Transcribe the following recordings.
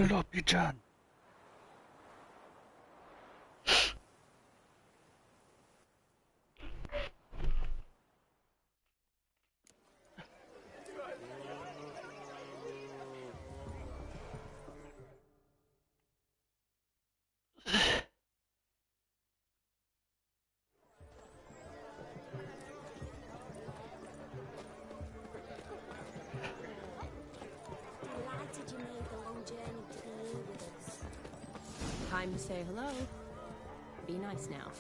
Pelopijan. Delighted you made the long journey to be here with us. Time to say hello. Be nice now.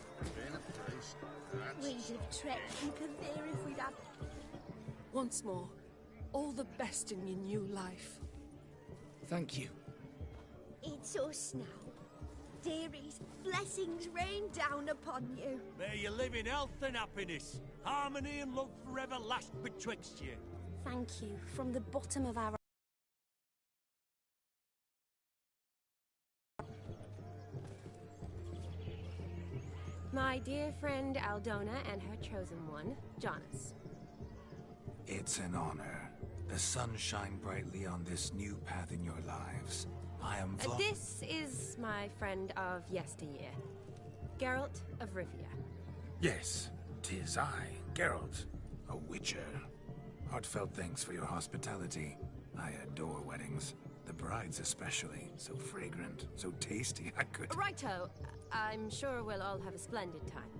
We'd have trekked from Cathay if we'd had... Once more, all the best in your new life. Thank you. It's us now. Dearies, blessings rain down upon you. May you live in health and happiness. Harmony and love forever last betwixt you. Thank you from the bottom of our... My dear friend Aldona and her chosen one, Jonas. It's an honor. The sun shine brightly on this new path in your lives. I am This is my friend of yesteryear, Geralt of Rivia. Yes, 'tis I, Geralt, a witcher. Heartfelt thanks for your hospitality. I adore weddings. The brides especially. So fragrant, so tasty, I could... Righto. I'm sure we'll all have a splendid time.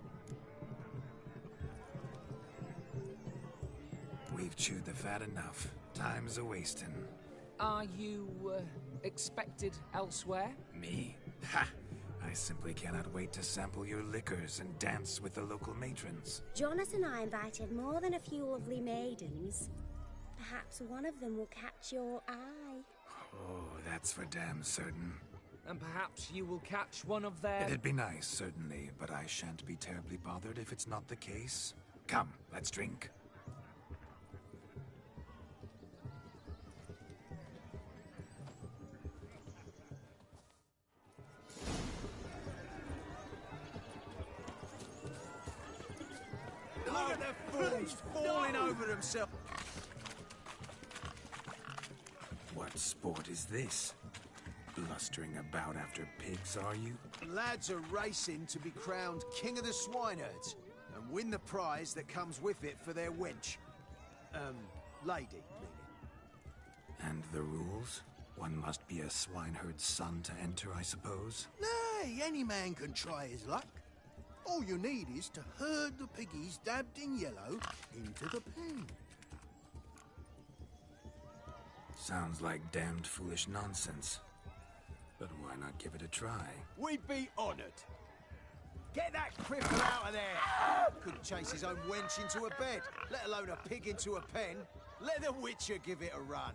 We've chewed the fat enough. Time's a-wasting. Are you, expected elsewhere? Me? Ha! I simply cannot wait to sample your liquors and dance with the local matrons. Jonas and I invited more than a few lovely maidens. Perhaps one of them will catch your eye. Oh, that's for damn certain. And perhaps you will catch one of their... It'd be nice, certainly, but I shan't be terribly bothered if it's not the case. Come, let's drink. Look at the fools falling over themselves. What sport is this? Blustering about after pigs, are you? Lads are racing to be crowned King of the Swineherds and win the prize that comes with it for their wench. Lady, meaning. And the rules? One must be a swineherd's son to enter, I suppose? Nay, any man can try his luck. All you need is to herd the piggies dabbed in yellow into the pen. Sounds like damned foolish nonsense. But why not give it a try? We'd be honoured. Get that cripple out of there! Couldn't chase his own wench into a bed, let alone a pig into a pen. Let the Witcher give it a run.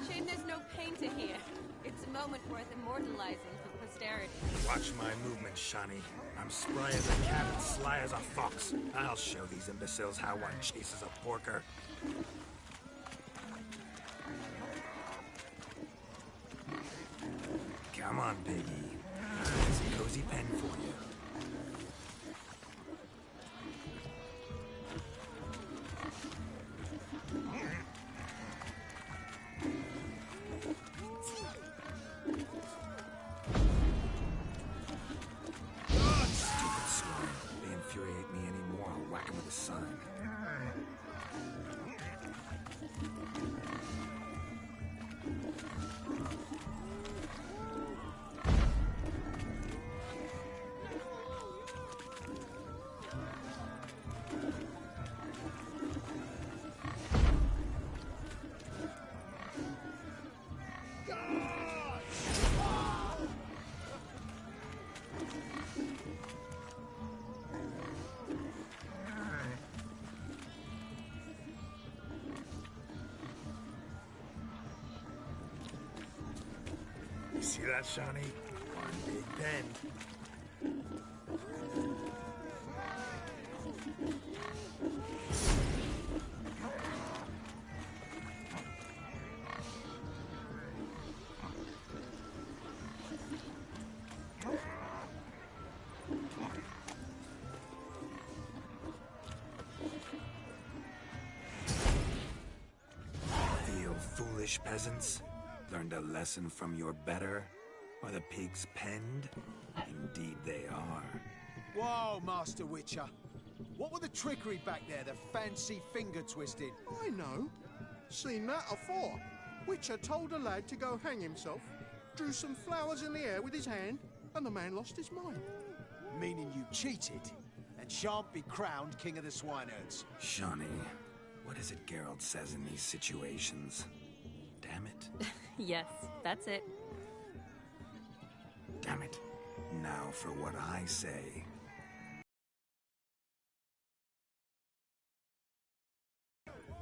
Shame there's no painter here. It's a moment worth immortalizing for posterity. Watch my movements, Shani. I'm spry as a cat and sly as a fox. I'll show these imbeciles how one chases a porker. Come on, piggy. There's a cozy pen for you. Stupid swine. They infuriate me anymore. I'll whack him with a sign. See that, Shani? One big pen. foolish peasants? Learned a lesson from your better? Are the pigs penned? Indeed they are. Whoa, Master Witcher. What were the trickery back there, the fancy finger twisting? I know. Seen that afore. Witcher told a lad to go hang himself, drew some flowers in the air with his hand, and the man lost his mind. Meaning you cheated, and shan't be crowned King of the Swineherds. Shawnee, what is it Geralt says in these situations? Damn it. Yes, that's it. Damn it. Now for what I say.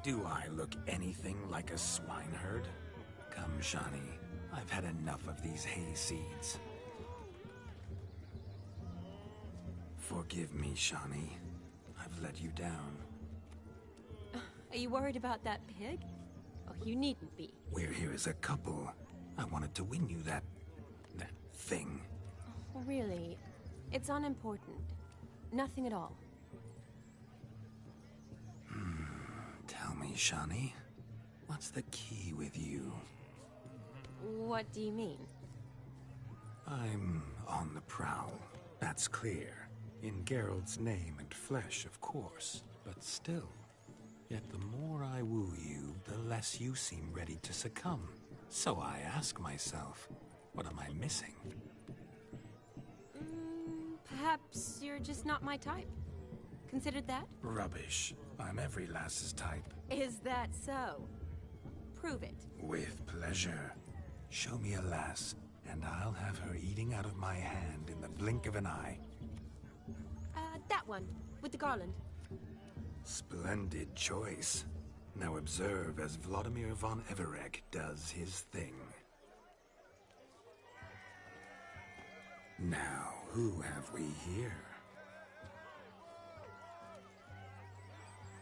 Do I look anything like a swineherd? Come, Shawnee. I've had enough of these hayseeds. Forgive me, Shawnee. I've let you down. Are you worried about that pig? Oh, you needn't be. We're here as a couple. I wanted to win you that thing. Oh, really? It's unimportant. Nothing at all. Tell me, Shawnee, what's the key with you? What do you mean? I'm on the prowl. That's clear. In Geralt's name and flesh, of course. But still. Yet the more I woo you, the less you seem ready to succumb. So I ask myself, what am I missing? Perhaps you're just not my type. Considered that? Rubbish. I'm every lass's type. Is that so? Prove it. With pleasure. Show me a lass, and I'll have her eating out of my hand in the blink of an eye. That one, with the garland. Splendid choice. Now observe as Vladimir von Everec does his thing. Now, who have we here?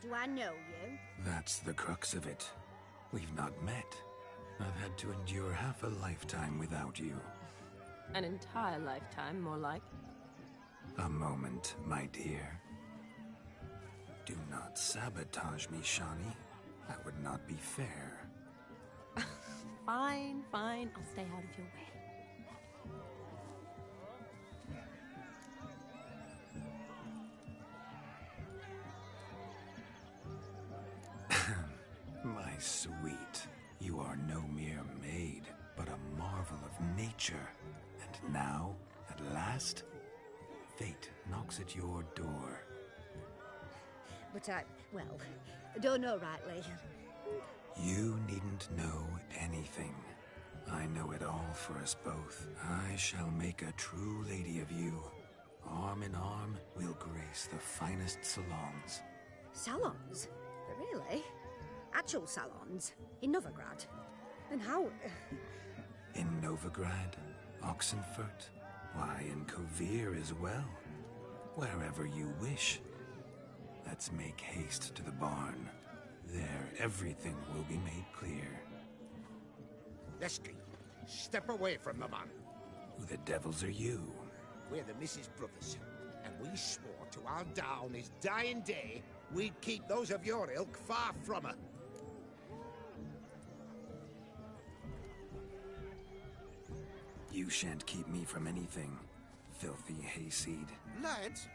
Do I know you? That's the crux of it. We've not met. I've had to endure half a lifetime without you. An entire lifetime, more like. A moment, my dear. Do not sabotage me, Shawnee. That would not be fair. Fine, fine. I'll stay out of your way. My sweet, you are no mere maid, but a marvel of nature. And now, at last, fate knocks at your door. But don't know rightly. You needn't know anything. I know it all for us both. I shall make a true lady of you. Arm in arm, we'll grace the finest salons. Salons? Really? Actual salons? In Novigrad? And how... In Novigrad, Oxenfurt, why, in Kovir as well. Wherever you wish. Let's make haste to the barn. There, everything will be made clear. Lesky, step away from the man. Who the devils are you? We're the Mrs. Brothers, and we swore to our down his dying day we'd keep those of your ilk far from her. You shan't keep me from anything, filthy hayseed. Lads,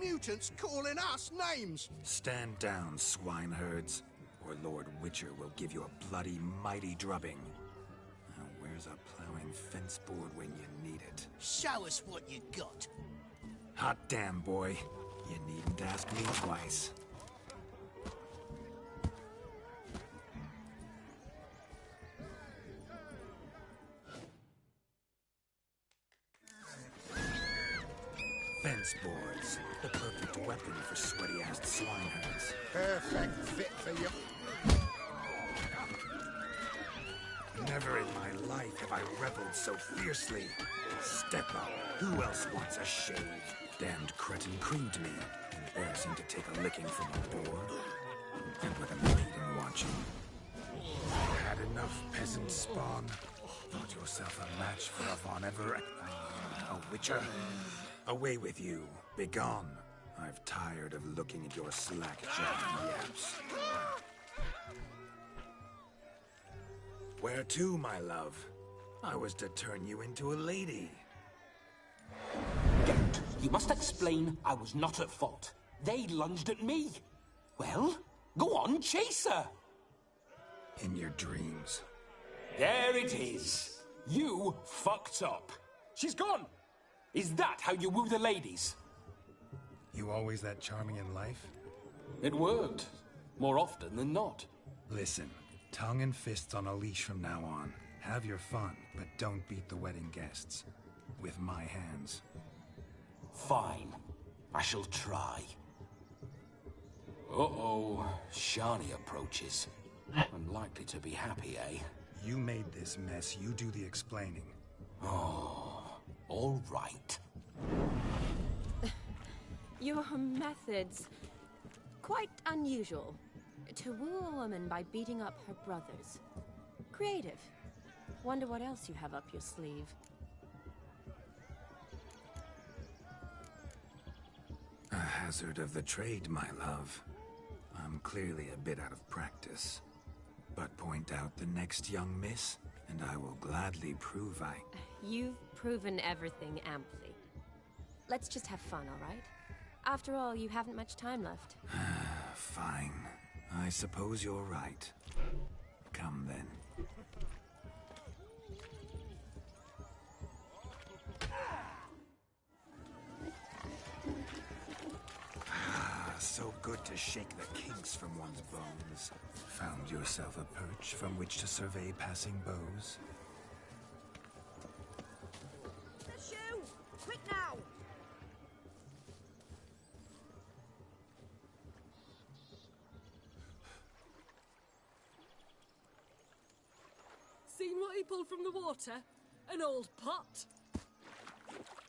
mutants calling us names. Stand down, swineherds, or Lord Witcher will give you a bloody mighty drubbing. Now, where's a plowing fence board when you need it? Show us what you got. Hot damn, boy. You needn't ask me twice. Fence boards, the perfect weapon for sweaty-assed swineherds. Perfect fit for you. Never in my life have I reveled so fiercely. Step up. Who else wants a shave? Damned cretin creamed me. Embarrassing to take a licking from a boar. And with a maiden watching. Had enough, peasant spawn. Thought yourself a match for a Von Everett. A Witcher. Away with you. Begone. I've tired of looking at your slack-jawed yaps. Where to, my love? I was to turn you into a lady. Geralt, you must explain I was not at fault. They lunged at me. Well, go on, chase her. In your dreams. There it is. You fucked up. She's gone. Is that how you woo the ladies? You always that charming in life? It worked. More often than not. Listen, tongue and fists on a leash from now on. Have your fun, but don't beat the wedding guests. With my hands. Fine. I shall try. Uh-oh. Shani approaches. Unlikely to be happy, eh? You made this mess. You do the explaining. Oh, all right. Your methods... quite unusual. To woo a woman by beating up her brothers. Creative. Wonder what else you have up your sleeve. A hazard of the trade, my love. I'm clearly a bit out of practice. But point out the next young miss, and I will gladly prove I... You've proven everything amply. Let's just have fun, all right? After all, you haven't much time left. Fine. I suppose you're right. Come then. So good to shake the kinks from one's bones. Found yourself a perch from which to survey passing bows? The shoe! Quick now! Seen what he pulled from the water? An old pot.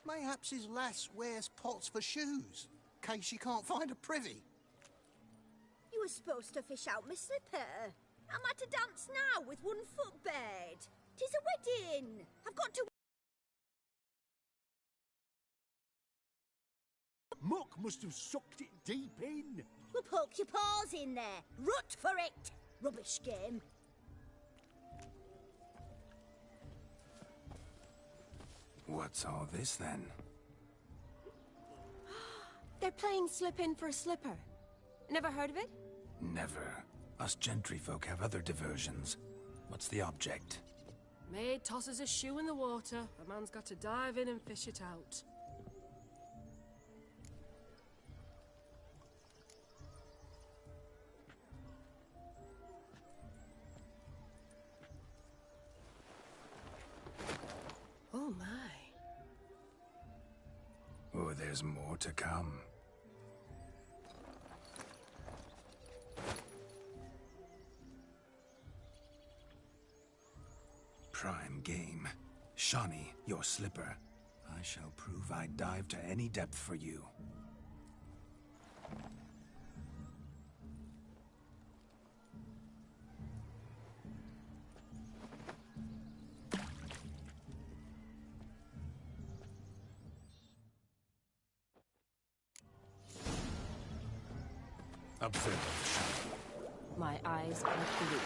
Mayhaps his lass wears pots for shoes, case she can't find a privy. You were supposed to fish out my slipper. I'm at a dance now with one foot bared. 'Tis a wedding. I've got to... Muck must have sucked it deep in. We'll poke your paws in there. Rut for it. Rubbish game. What's all this then? They're playing slip in for a slipper. Never heard of it? Never. Us gentry folk have other diversions. What's the object? Maid tosses a shoe in the water. A man's got to dive in and fish it out. Oh my. Oh, there's more to come. Prime game. Shani, your slipper. I shall prove I dive to any depth for you. Observe, Shani. My eyes are blue.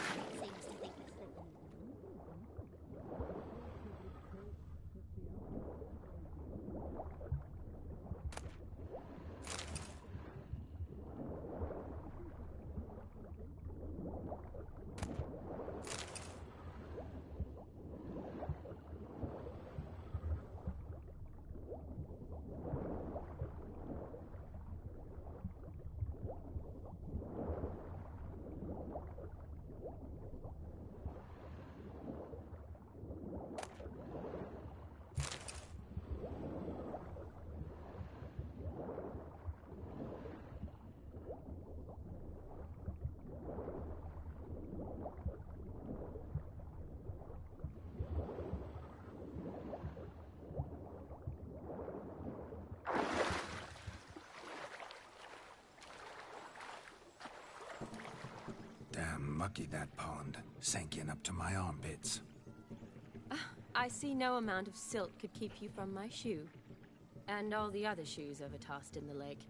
Damn mucky that pond. Sank in up to my armpits. I see no amount of silt could keep you from my shoe. And all the other shoes ever tossed in the lake.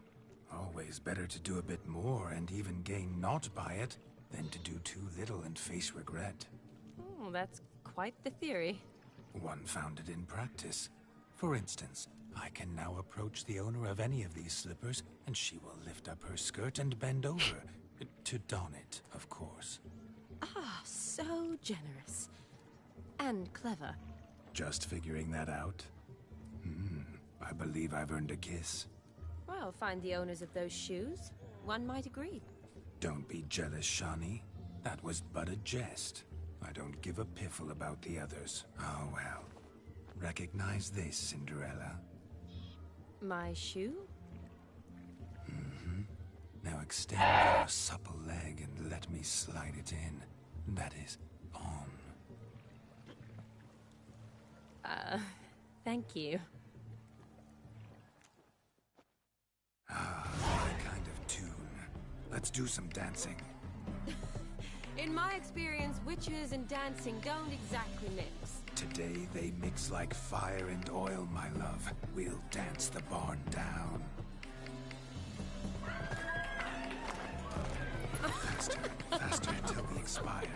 Always better to do a bit more and even gain naught by it than to do too little and face regret. Well, that's quite the theory. One founded in practice. For instance, I can now approach the owner of any of these slippers, and she will lift up her skirt and bend over. To don it, of course. Ah, so generous. And clever. Just figuring that out? I believe I've earned a kiss. Well, find the owners of those shoes. One might agree. Don't be jealous, Shani. That was but a jest. I don't give a piffle about the others. Oh well. Recognize this, Cinderella. My shoe? Now extend your supple leg and let me slide it in. That is, on. Thank you. What kind of tune? Let's do some dancing. In my experience, witches and dancing don't exactly mix. Today they mix like fire and oil, my love. We'll dance the barn down. Faster, faster until we expire.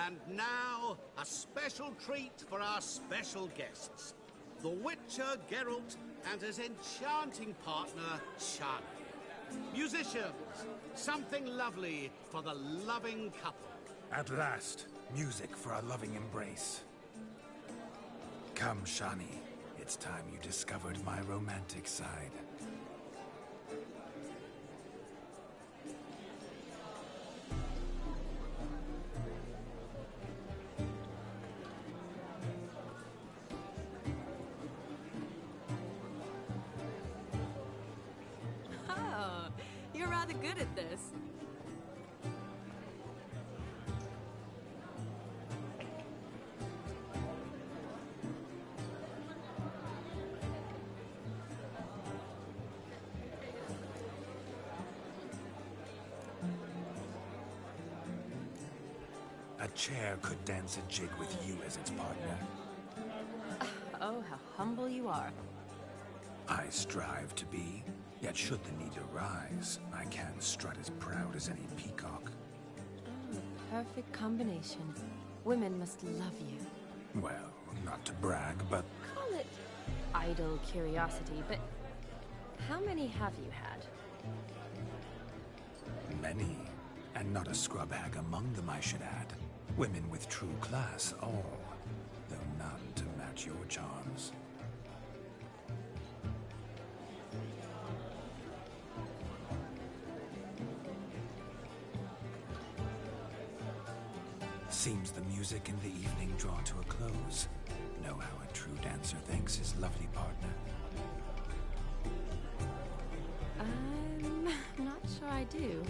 And now, a special treat for our special guests. The Witcher Geralt and his enchanting partner, Shani. Musicians, something lovely for the loving couple. At last, music for a loving embrace. Come, Shani. It's time you discovered my romantic side. Oh, you're rather good at this. A chair could dance a jig with you as its partner. Oh, how humble you are. I strive to be, yet should the need arise, I can strut as proud as any peacock. Oh, the perfect combination. Women must love you. Well, not to brag, but Call it idle curiosity, but how many have you had? many. And not a scrub hag among them, I should add. Women with true class, all. Though none to match your charms. Seems the music and the evening draw to a close. Know how a true dancer thanks his lovely partner. I'm not sure I do.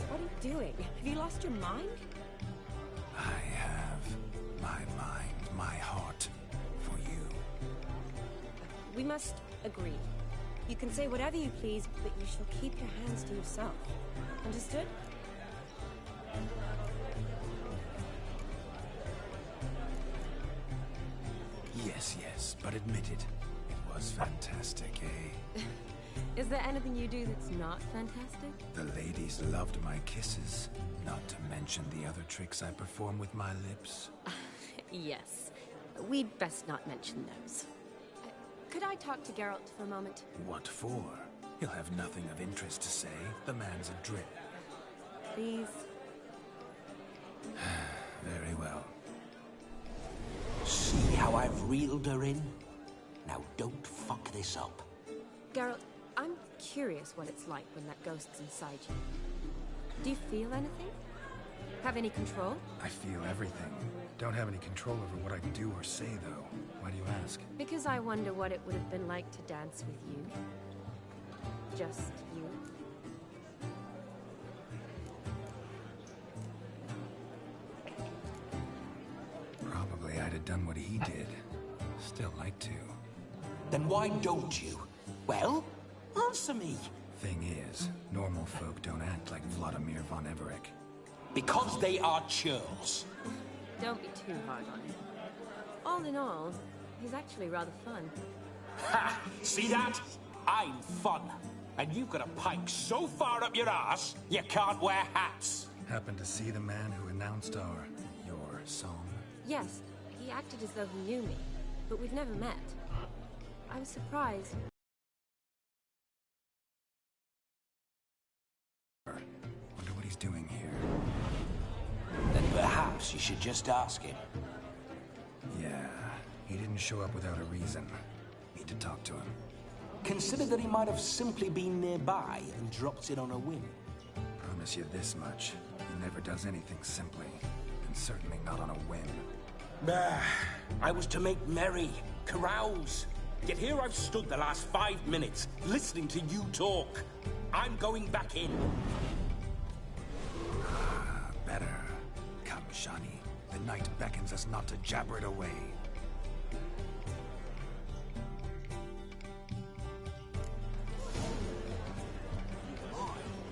What are you doing? Have you lost your mind? I have my mind, my heart, for you. We must agree. You can say whatever you please, but you shall keep your hands to yourself. Understood? Yes, but admit it. It was fantastic, eh? Is there anything you do that's not fantastic? The ladies loved my kisses, not to mention the other tricks I perform with my lips. Yes. We'd best not mention those. Could I talk to Geralt for a moment? What for? He'll have nothing of interest to say. The man's adrip. Please? Very well. See how I've reeled her in? Now don't fuck this up. Geralt, I'm curious what it's like when that ghost's inside you. Do you feel anything? Have any control? I feel everything. Don't have any control over what I do or say, though. Why do you ask? Because I wonder what it would have been like to dance with you. Just you. Probably I'd have done what he did. Still like to. Then why don't you? Well, answer me. Thing is, normal folk don't act like Vladimir von Everec. Because they are churls. Don't be too hard on him. All in all, he's actually rather fun. Ha! See that? I'm fun. And you've got a pike so far up your ass, you can't wear hats. Happened to see the man who announced your song? Yes, he acted as though he knew me, but we've never met. I was surprised. Wonder what he's doing here. Then perhaps you should just ask him. Yeah, he didn't show up without a reason. Need to talk to him. Consider that he might have simply been nearby and dropped in on a whim. Promise you this much. He never does anything simply. And certainly not on a whim. I was to make merry, carouse. Yet here I've stood the last 5 minutes, listening to you talk. I'm going back in. Better. Come, Shani. The night beckons us not to jabber it away.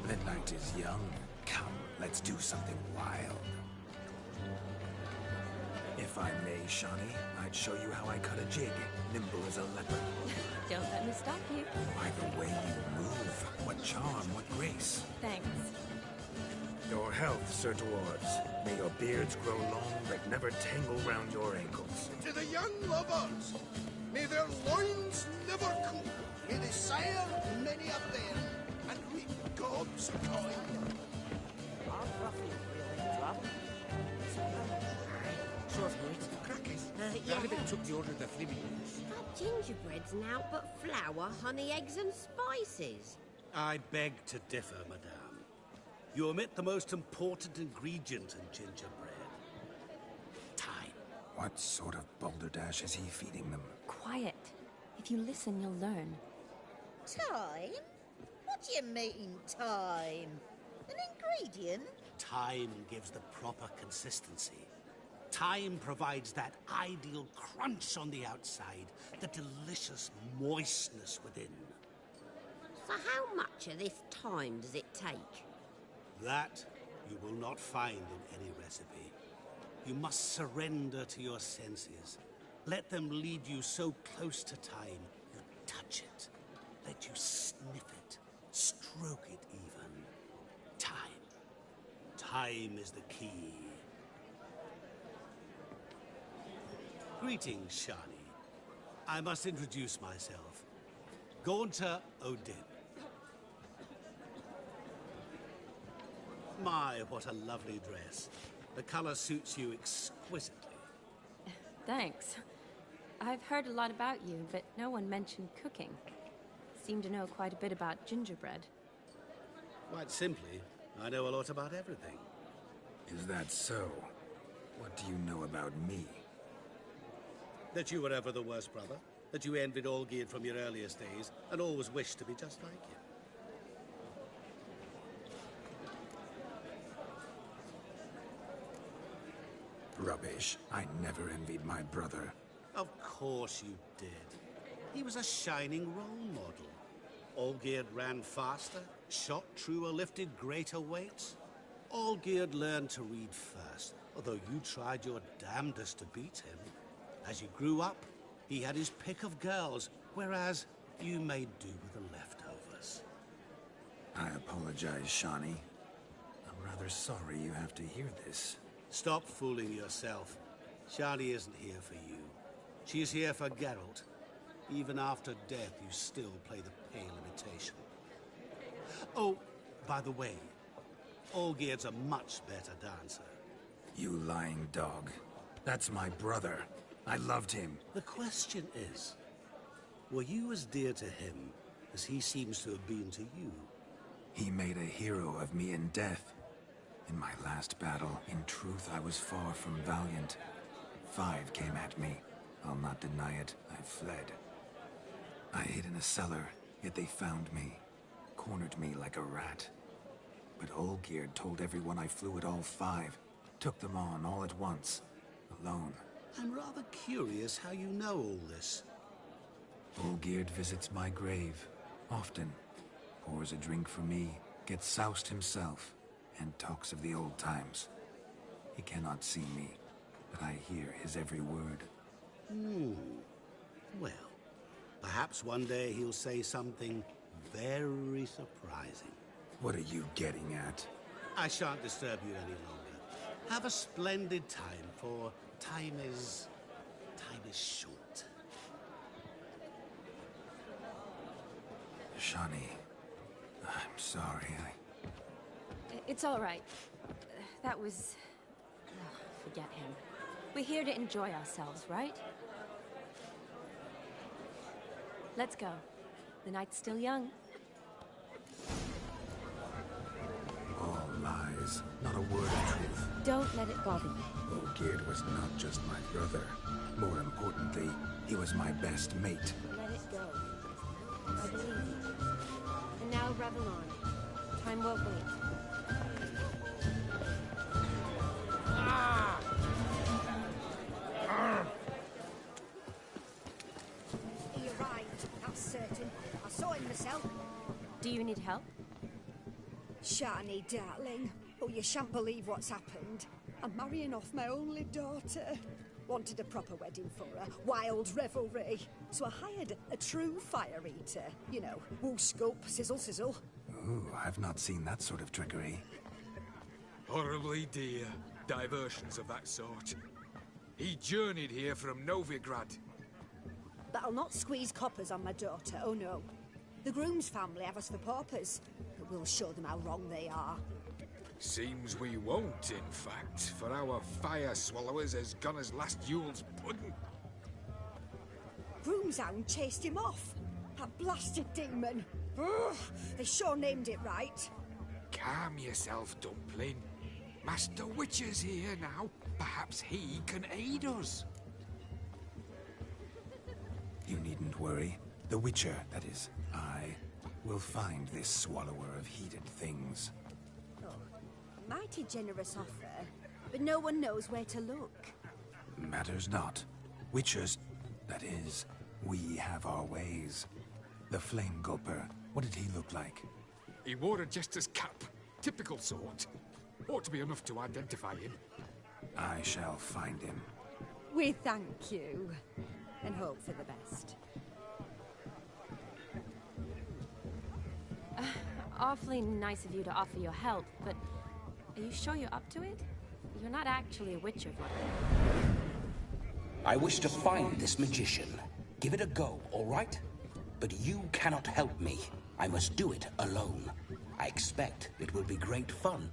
The night is young. Come, let's do something wild. If I may, Shani, I'd show you how I cut a jig, nimble as a leopard. Don't let me stop you. By the way you move, what charm, what grace. Thanks. Your health, Sir Dwarves. May your beards grow long but never tangle round your ankles. To the young lovers, may their loins never cool. May they sire many a bear and reap God's coin. That gingerbread's now but flour, honey, eggs and spices. I beg to differ, madame. You omit the most important ingredient in gingerbread. Time. What sort of balderdash is he feeding them? Quiet. If you listen, you'll learn. Time? What do you mean, time? An ingredient? Time gives the proper consistency. Time provides that ideal crunch on the outside, the delicious moistness within. So how much of this time does it take? That you will not find in any recipe. You must surrender to your senses. Let them lead you so close to time, you touch it. Let you sniff it, stroke it even. Time. Time is the key. Greetings, Shani. I must introduce myself. Gaunter Odin. My, what a lovely dress. The color suits you exquisitely. Thanks. I've heard a lot about you, but no one mentioned cooking. Seem to know quite a bit about gingerbread. Quite simply, I know a lot about everything. Is that so? What do you know about me? That you were ever the worst brother. That you envied Olgierd from your earliest days, and always wished to be just like him. Rubbish. I never envied my brother. Of course you did. He was a shining role model. Olgierd ran faster, shot truer, lifted greater weights. Olgierd learned to read first, although you tried your damnedest to beat him. As you grew up, he had his pick of girls, whereas you made do with the leftovers. I apologize, Shani. I'm rather sorry you have to hear this. Stop fooling yourself. Shani isn't here for you. She's here for Geralt. Even after death, you still play the pale imitation. Oh, by the way, Olgierd's a much better dancer. You lying dog. That's my brother. I loved him. The question is, were you as dear to him as he seems to have been to you. He made a hero of me in death. In my last battle, in truth, I was far from valiant. 5 came at me. I'll not deny it, I fled. I hid in a cellar, yet they found me. Cornered me like a rat. But Olgierd told everyone I flew at all 5. Took them on all at once. Alone. I'm rather curious how you know all this. Olgierd visits my grave. Often. Pours a drink for me. Gets soused himself. And talks of the old times. He cannot see me. But I hear his every word. Well, perhaps one day he'll say something very surprising. What are you getting at? I shan't disturb you any longer. Have a splendid time, for time is short. Shani, I'm sorry. It's all right. That was... Oh, forget him. We're here to enjoy ourselves, right? Let's go. The night's still young. All lies. Not a word of truth. Don't let it bother you. Olgierd was not just my brother. More importantly, he was my best mate. Let it go. I believe you. And now revel on. Time won't wait. You're right, that's certain. I saw him myself. Do you need help? Shani, darling. Oh, you shan't believe what's happened. I'm marrying off my only daughter. Wanted a proper wedding for her, wild revelry. So I hired a true fire eater. You know, woo scope, sizzle sizzle. Ooh, I've not seen that sort of trickery. Horribly dear diversions of that sort. He journeyed here from Novigrad. But I'll not squeeze coppers on my daughter, oh no. The groom's family have us for paupers, but we'll show them how wrong they are. Seems we won't, in fact, for our fire swallowers has gone as last Yule's pudding. Groom's hound chased him off. That blasted demon. Ugh, they sure named it right. Calm yourself, Dumpling. Master Witcher's here now. Perhaps he can aid us. You needn't worry. The Witcher, that is, I, will find this swallower of heated things. Oh, mighty generous offer, but no one knows where to look. Matters not. Witchers, that is, we have our ways. The Flame Gulper, what did he look like? He wore a jester's cap. Typical sort. Ought to be enough to identify him. I shall find him. We thank you, and hope for the best. Awfully nice of you to offer your help, but are you sure you're up to it? You're not actually a Witcher, I wish to find this magician. Give it a go, all right? But you cannot help me. I must do it alone. I expect it will be great fun.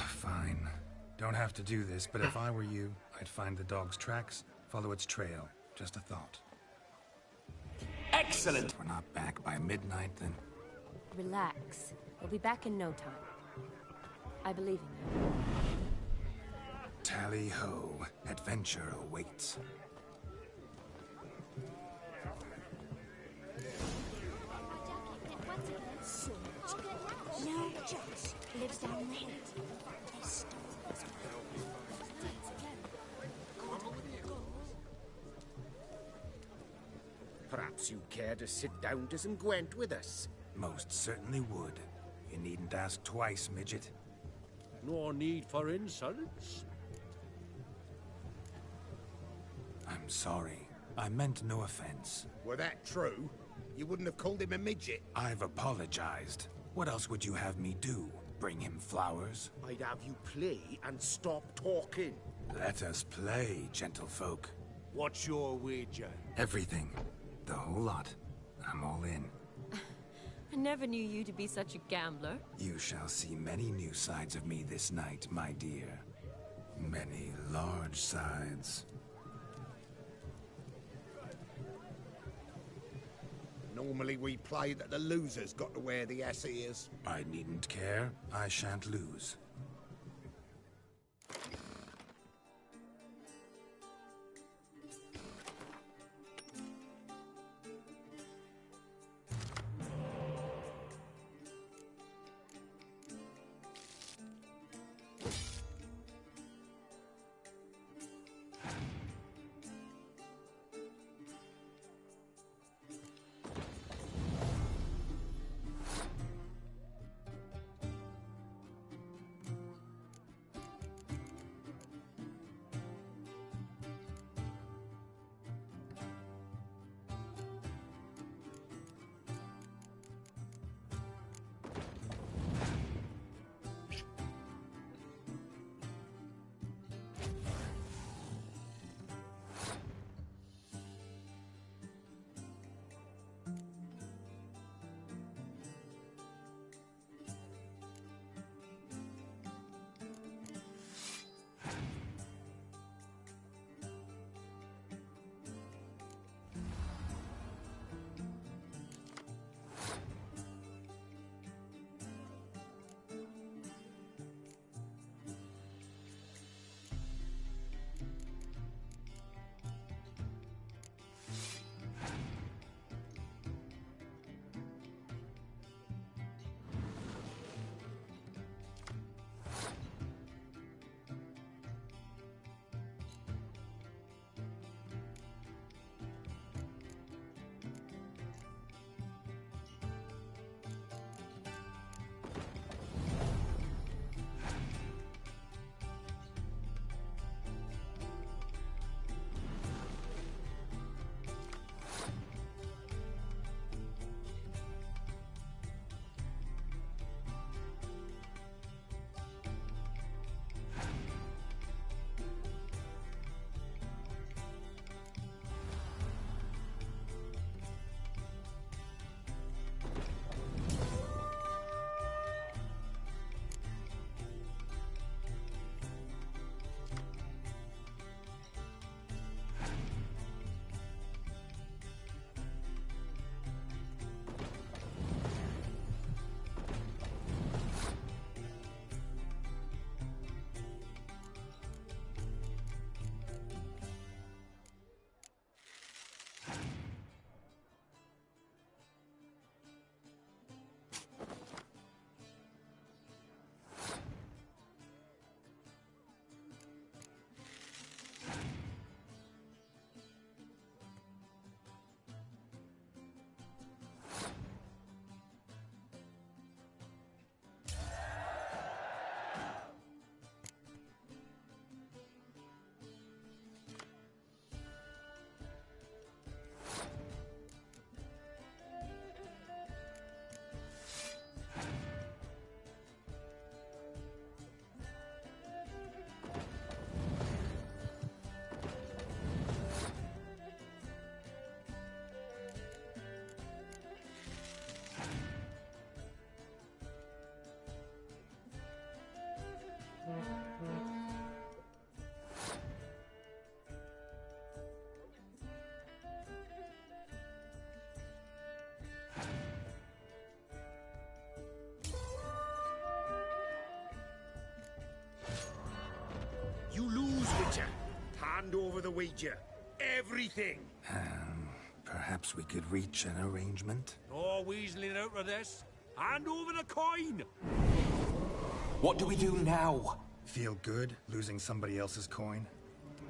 Fine. Don't have to do this, but if I were you, I'd find the dog's tracks, follow its trail. Just a thought. Excellent! We're not back by midnight, then? Relax. We'll be back in no time. I believe in you. Tally-ho. Adventure awaits. No, Josh lives down the hill. Perhaps you'd care to sit down to some Gwent with us? Most certainly would. You needn't ask twice, midget. No need for insults. I'm sorry. I meant no offense. Were that true, you wouldn't have called him a midget. I've apologized. What else would you have me do? Bring him flowers? I'd have you play and stop talking. Let us play, gentlefolk. What's your wager? Everything. The whole lot. I'm all in. I never knew you to be such a gambler. You shall see many new sides of me this night, my dear. Many large sides. Normally we play that the loser's got to wear the ass ears. I needn't care. I shan't lose. You lose, Witcher. Hand over the wager. Everything. Perhaps we could reach an arrangement? No weaseling out of this. Hand over the coin. What do we do now? Feel good, losing somebody else's coin?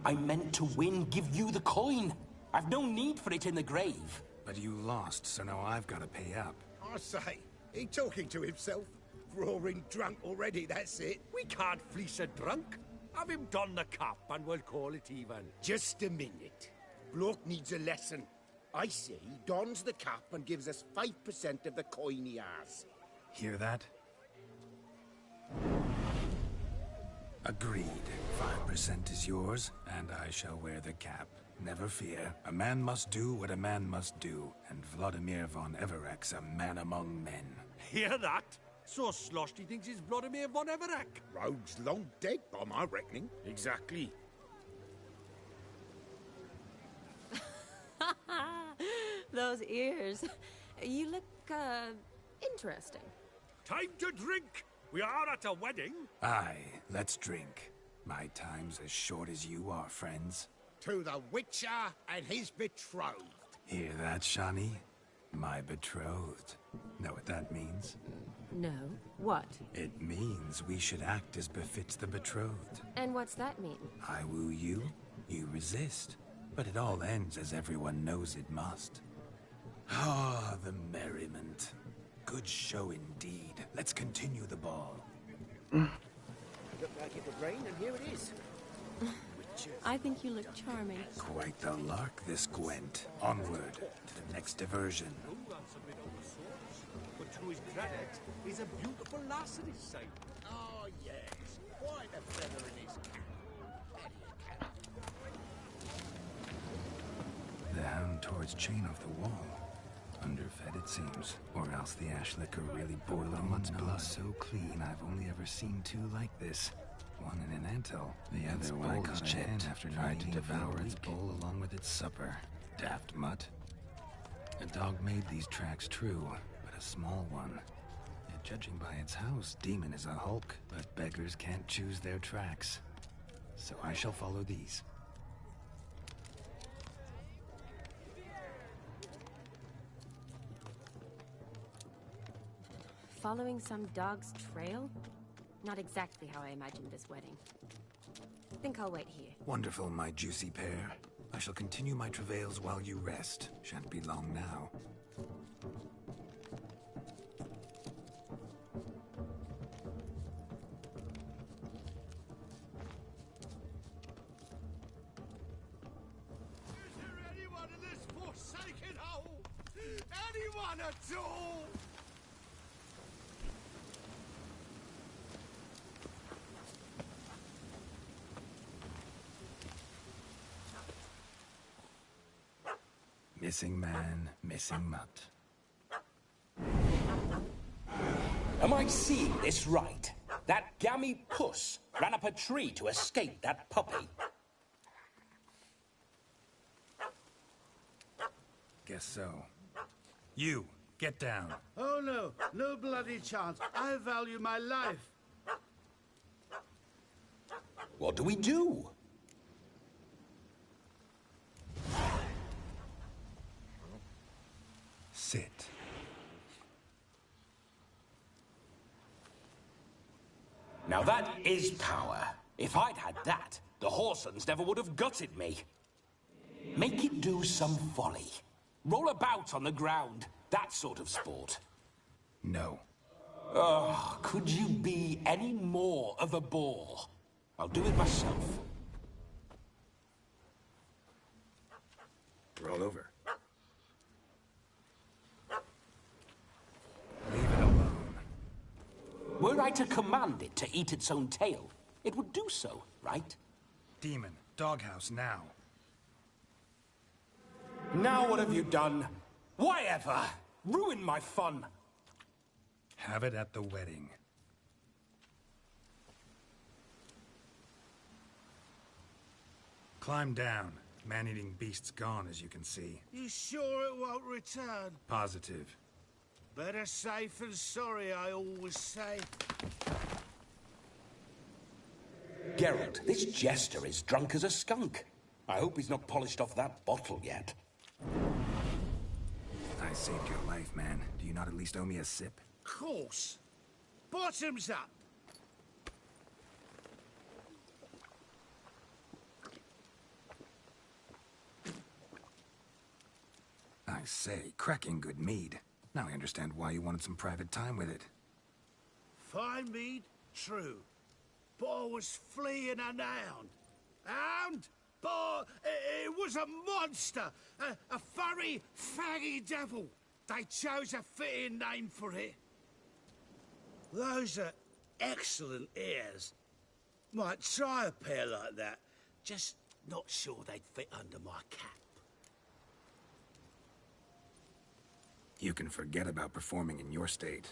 I meant to win, give you the coin. I've no need for it in the grave. But you lost, so now I've got to pay up. I say, he talking to himself. Roaring drunk already, that's it. We can't fleece a drunk. Have him don the cap and we'll call it even. Just a minute. Bloke needs a lesson. I say he dons the cap and gives us 5% of the coin he has. Hear that? Agreed. 5% is yours, and I shall wear the cap. Never fear. A man must do what a man must do, and Vladimir von Everek's a man among men. Hear that? So sloshed he thinks he's Vladimir von Everek. Rogue's long dead, by my reckoning. Exactly. Those ears. You look, interesting. Time to drink! We are at a wedding. Aye, let's drink. My time's as short as you are, friends. To the Witcher and his betrothed. Hear that, Shani? My betrothed. Know what that means? No. What? It means we should act as befits the betrothed. And what's that mean? I woo you, you resist. But it all ends as everyone knows it must. Ah, the merriment. Good show indeed. Let's continue the ball. Looked like it would rain, and here it is. I think you look charming. Quite the lark, this Gwent. Onward to the next diversion. But to his credit, he's a beautiful lass at his side. Oh, yes. Quite a feather in his cap. The hound towards chain off the wall. Underfed, it seems. Or else the ash liquor really boiled one's blood so clean I've only ever seen two like this. One in an antle, the other one got chipped after tried to devour its bowl along with its supper. Daft mutt. A dog made these tracks true, but a small one. Yet judging by its house, Demon is a hulk, but beggars can't choose their tracks. So I shall follow these. Following some dog's trail? Not exactly how I imagined this wedding. Think I'll wait here. Wonderful, my juicy pair. I shall continue my travails while you rest. Shan't be long now. Is there anyone in this forsaken hole? Anyone at all? Missing man, missing mutt. Am I seeing this right? That gammy puss ran up a tree to escape that puppy. Guess so. You, get down. Oh no, no bloody chance. I value my life. What do we do? Sit. Now that is power. If I'd had that, the Horsons never would have gutted me. Make it do some folly. Roll about on the ground. That sort of sport. No. Oh, could you be any more of a bore? I'll do it myself. Roll over. Leave it alone. Were I to command it to eat its own tail, it would do so, right? Demon, doghouse now. Now what have you done? Why ever? Ruin my fun. Have it at the wedding. Climb down. Man-eating beast's gone, as you can see. You sure it won't return? Positive. Better safe than sorry, I always say. Geralt, this jester is drunk as a skunk. I hope he's not polished off that bottle yet. I saved your life, man. Do you not at least owe me a sip? Course. Bottoms up. I say, cracking good mead. Now I understand why you wanted some private time with it. Fine mead, true. But I was fleeing an hound. Hound? But it was a monster. A furry, faggy devil. They chose a fitting name for it. Those are excellent ears. Might try a pair like that. Just not sure they'd fit under my cap. You can forget about performing in your state.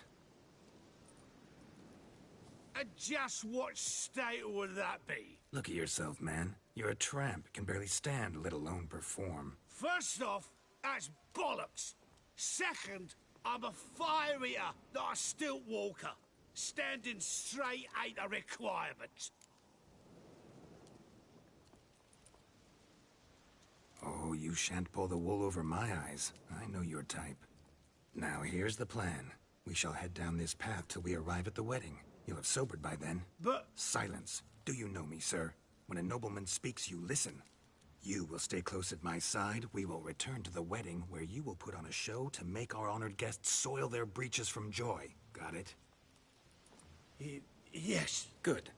And just what state would that be? Look at yourself, man. You're a tramp, can barely stand, let alone perform. First off, that's bollocks. Second, I'm a fire eater, not a stilt walker. Standing straight ain't a requirement. Oh, you shan't pull the wool over my eyes. I know your type. Now, here's the plan. We shall head down this path till we arrive at the wedding. You'll have sobered by then. But... Silence. Do you know me, sir? When a nobleman speaks, you listen. You will stay close at my side. We will return to the wedding, where you will put on a show to make our honored guests soil their breeches from joy. Got it? Yes. Good.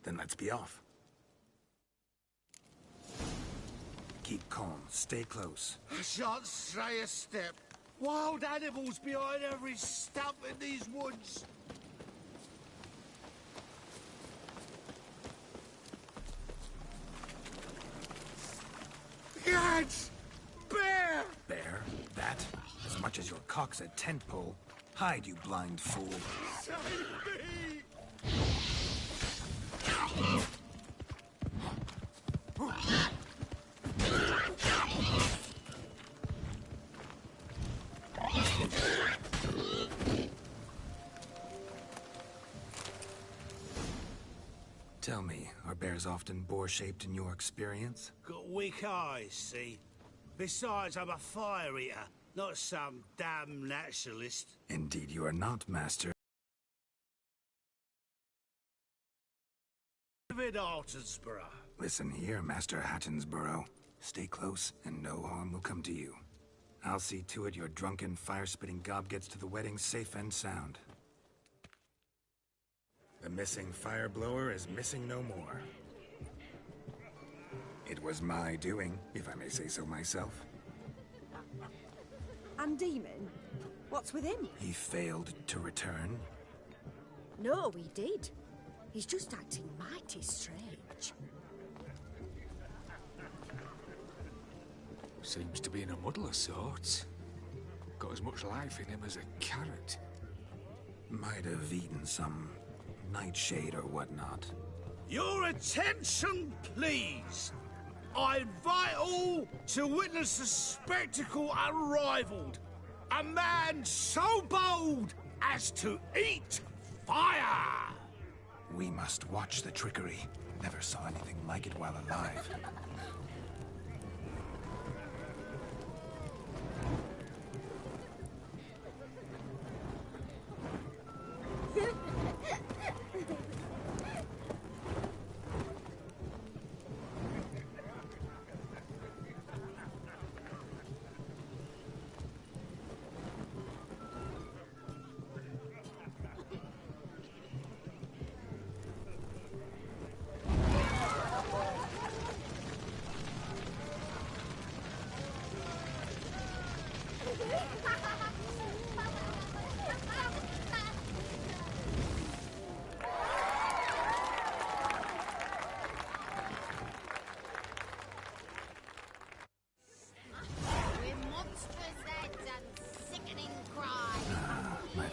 Then let's be off. Keep calm. Stay close. I shan't stray a step. Wild animals behind every stump in these woods. Gads! Bear! Bear? That? As much as your cock's a tent pole. Hide, you blind fool. Save me! Tell me, are bears often boar-shaped in your experience? Got weak eyes, see? Besides, I'm a fire eater, not some damn naturalist. Indeed you are not, Master. David Altonsborough. Listen here, Master Hattonsborough. Stay close, and no harm will come to you. I'll see to it your drunken, fire-spitting gob gets to the wedding safe and sound. The missing fire blower is missing no more. It was my doing, if I may say so myself. And Demon? What's with him? He failed to return. No, he did. He's just acting mighty strange. Seems to be in a muddle of sorts. Got as much life in him as a carrot. Might have eaten some nightshade or whatnot. Your attention, please. I invite all to witness a spectacle unrivaled. A man so bold as to eat fire! We must watch the trickery. Never saw anything like it while alive.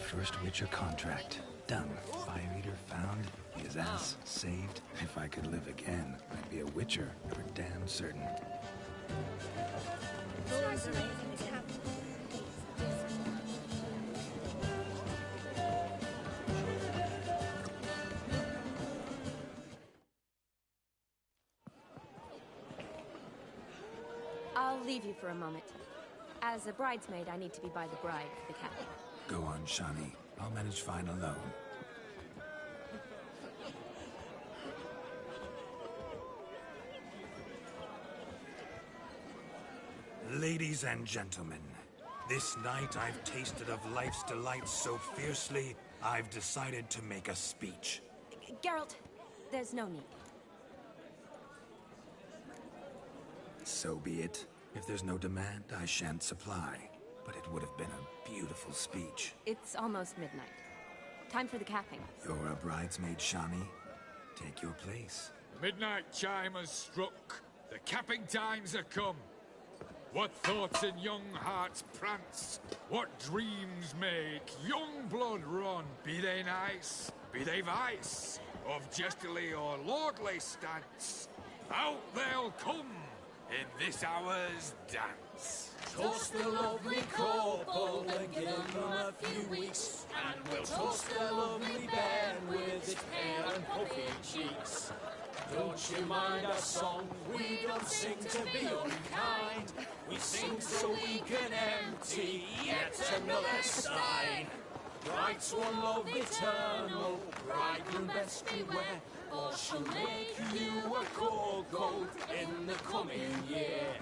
First Witcher contract. Done. Fire Eater found. His ass saved. If I could live again, I'd be a Witcher for damn certain. I'll leave you for a moment. As a bridesmaid, I need to be by the bride for the captain. Go on, Shani. I'll manage fine alone. Ladies and gentlemen, this night I've tasted of life's delights so fiercely, I've decided to make a speech. Geralt, there's no need. So be it. If there's no demand, I shan't supply. But it would have been a beautiful speech. It's almost midnight. Time for the capping. You're a bridesmaid, Shani. Take your place. The midnight chime has struck. The capping times are come. What thoughts in young hearts prance? What dreams make young blood run? Be they nice, be they vice, of jestily or lordly stance, out they'll come in this hour's dance. toast the lovely couple and give them a few weeks. And we'll toast the lovely bed with its pale and puffy cheeks. Don't you mind our song, we don't sing to be unkind. We sing so we can empty yet another stein. Bride's one love eternal, bridegroom best beware, or she'll make you a cold coat in the coming year.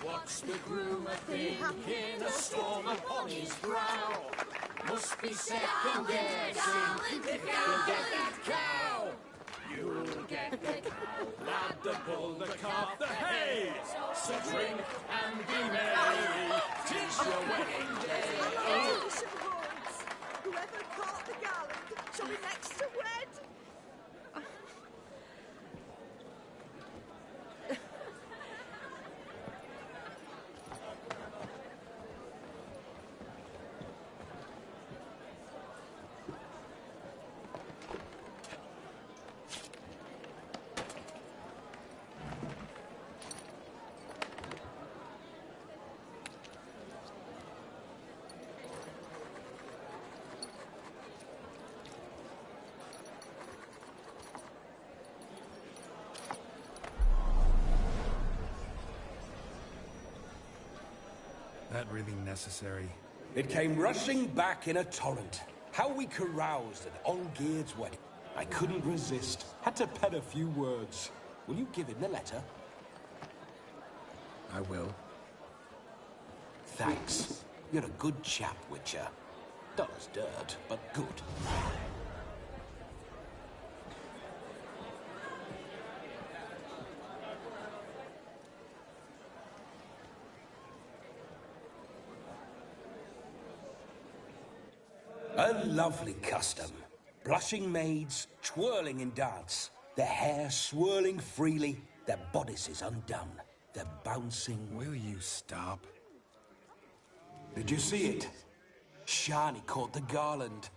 What's the groom a-thinking, a storm upon his brow? Must be second guessing if he'll get that cow. You'll get the cow, lad, the bull, the calf, the hay. So drink and be merry, 'tis your wedding day. Oh. Whoever caught the garland shall be next to wed. That really necessary? It came rushing back in a torrent. How we caroused at Olgierd's wedding. I couldn't resist. Had to pen a few words. Will you give him the letter? I will. Thanks. You're a good chap, Witcher. Dull as dirt, but good. A lovely custom. Blushing maids, twirling in dance. Their hair swirling freely, their bodices undone. They're bouncing... Will you stop? Did you see it? Shani caught the garland.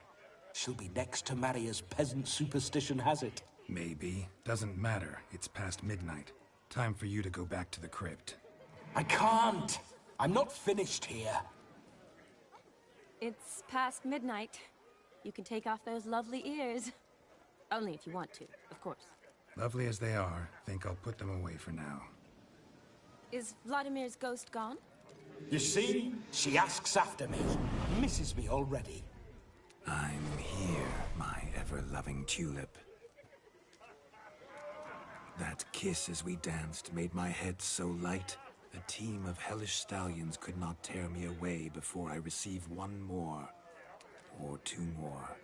She'll be next to marry as peasant superstition has it. Maybe. Doesn't matter. It's past midnight. Time for you to go back to the crypt. I can't! I'm not finished here. It's past midnight. You can take off those lovely ears. Only if you want to, of course. Lovely as they are, think I'll put them away for now. Is Vladimir's ghost gone? You see? She asks after me. Misses me already. I'm here, my ever-loving tulip. That kiss as we danced made my head so light. A team of hellish stallions could not tear me away before I receive one more. Or two more.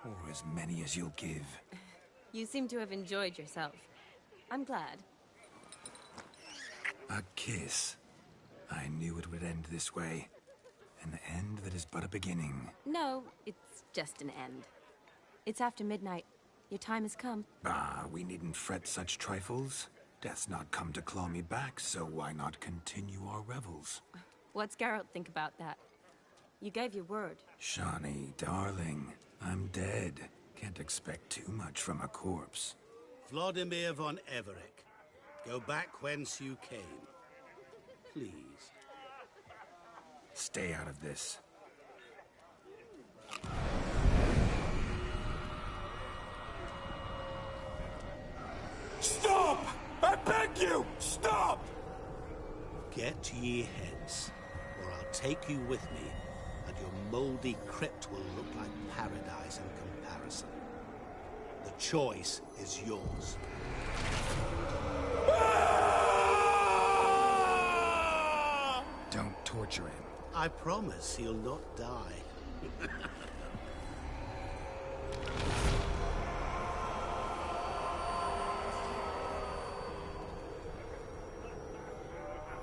Or as many as you'll give. You seem to have enjoyed yourself. I'm glad. A kiss. I knew it would end this way. An end that is but a beginning. No, it's just an end. It's after midnight. Your time has come. Ah, we needn't fret such trifles. Death's not come to claw me back, so why not continue our revels? What's Geralt think about that? You gave your word. Shani, darling, I'm dead. Can't expect too much from a corpse. Vladimir von Everec, go back whence you came. Please. Stay out of this. Stop! I beg you! Stop! Get ye hence, or I'll take you with me, and your mouldy crypt will look like paradise in comparison. The choice is yours. Don't torture him. I promise he'll not die.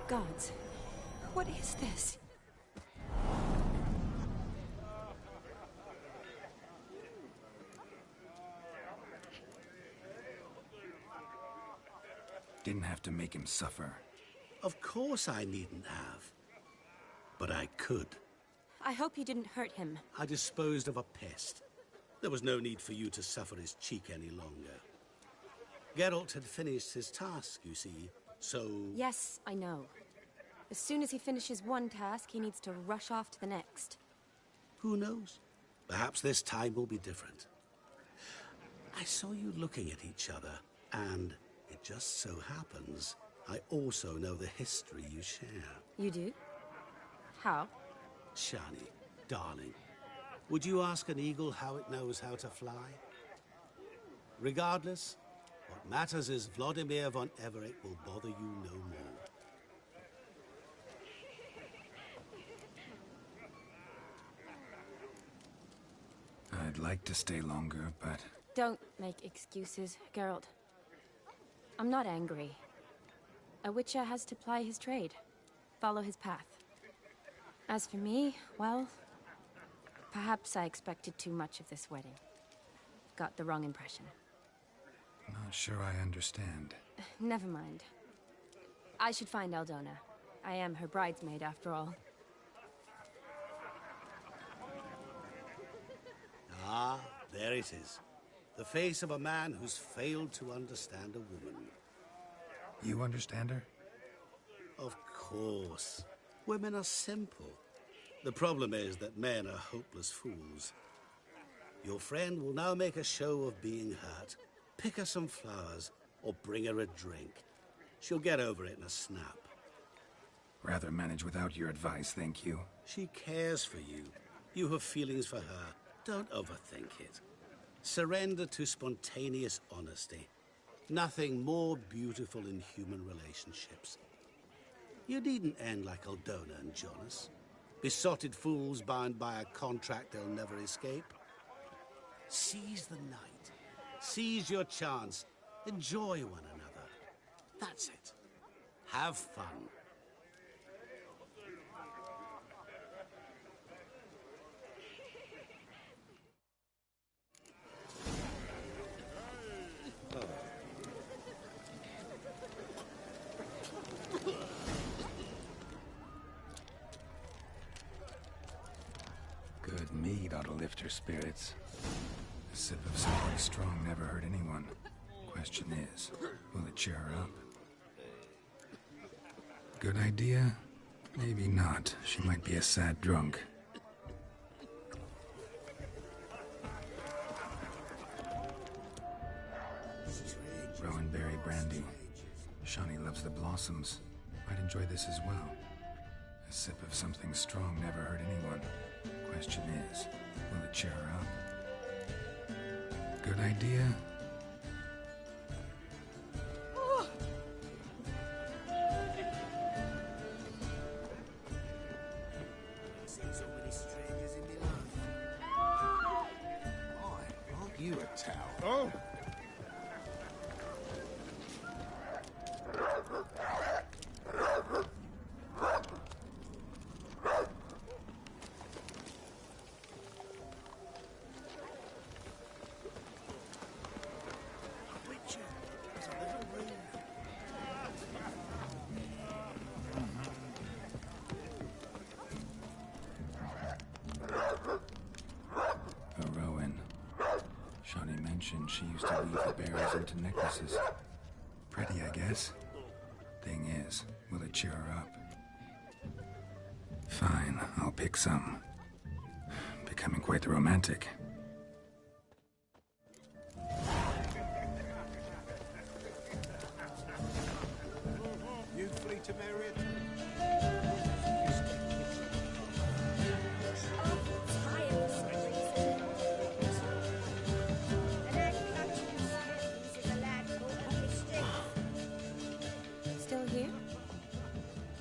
Gods, what is this? Didn't have to make him suffer. Of course I needn't have. But I could. I hope you didn't hurt him. I disposed of a pest. There was no need for you to suffer his cheek any longer. Geralt had finished his task, you see, so... Yes, I know. As soon as he finishes one task, he needs to rush off to the next. Who knows? Perhaps this time will be different. I saw you looking at each other, and it just so happens I also know the history you share. You do? How? Shani, darling, would you ask an eagle how it knows how to fly? Regardless, what matters is Vladimir von Everett will bother you no more. I'd like to stay longer, but... Don't make excuses, Geralt. I'm not angry. A witcher has to ply his trade, follow his path. As for me, well, perhaps I expected too much of this wedding. Got the wrong impression. Not sure I understand. Never mind. I should find Aldona. I am her bridesmaid, after all. Ah, there it is. The face of a man who's failed to understand a woman. You understand her? Of course. Women are simple. The problem is that men are hopeless fools. Your friend will now make a show of being hurt, pick her some flowers, or bring her a drink. She'll get over it in a snap. Rather manage without your advice, thank you. She cares for you. You have feelings for her. Don't overthink it. Surrender to spontaneous honesty. Nothing more beautiful in human relationships. You needn't end like Aldona and Jonas. Besotted fools bound by a contract they'll never escape. Seize the night. Seize your chance. Enjoy one another. That's it. Have fun. Good mead ought to lift her spirits. A sip of something strong never hurt anyone. Question is, will it cheer her up? Good idea? Maybe not. She might be a sad drunk. Rowanberry brandy. Shani loves the blossoms. Might enjoy this as well. A sip of something strong never hurt anyone. Question is, will it cheer her up? Good idea? Seen so many strangers in my life. Boy, aren't you a towel? Oh! She used to weave the berries into necklaces. Pretty, I guess. Thing is, will it cheer her up? Fine, I'll pick some. Becoming quite the romantic. You free to marry it?